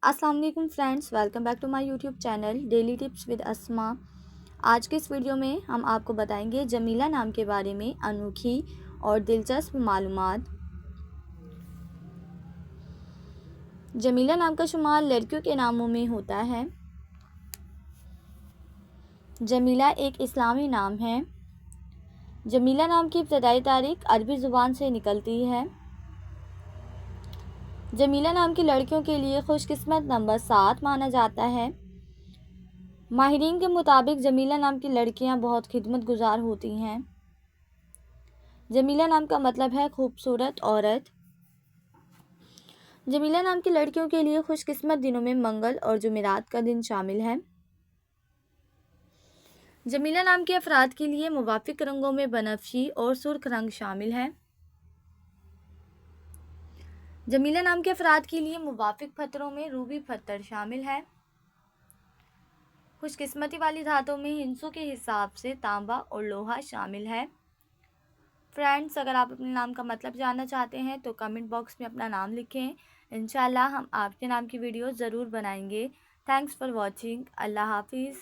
अस्सलाम वालेकुम friends, welcome back to my YouTube channel daily tips with Asma. आज के इस वीडियो में हम आपको बताएंगे जमीला नाम के बारे में अनोखी और दिलचस्प मालूमात। जमीला नाम का शुमार लड़कियों के नामों में होता है। जमीला एक इस्लामी नाम है। जमीला नाम की इब्तदाई तारीख अरबी ज़ुबान से निकलती है। जमीला नाम की लड़कियों के लिए खुशकिस्मत नंबर 7 माना जाता है। माहिरीन के मुताबिक जमीला नाम की लड़कियां बहुत खिदमत गुजार होती हैं। जमीला नाम का मतलब है खूबसूरत औरत। जमीला नाम की लड़कियों के लिए खुशकिस्मत दिनों में मंगल और जुमेरात का दिन शामिल है। जमीला नाम के अफराद के लिए मुवाफिक रंगों में बनफशी और सुर्ख रंग शामिल है। जमीला नाम के अफराद के लिए मुवाफिक पत्थरों में रूबी पत्थर शामिल है। खुशकिस्मती वाली धातों में हिंसों के हिसाब से तांबा और लोहा शामिल है। फ्रेंड्स, अगर आप अपने नाम का मतलब जानना चाहते हैं तो कमेंट बॉक्स में अपना नाम लिखें। इंशाल्लाह हम आपके नाम की वीडियो ज़रूर बनाएंगे। Thanks for watching. अल्लाह हाफिज़।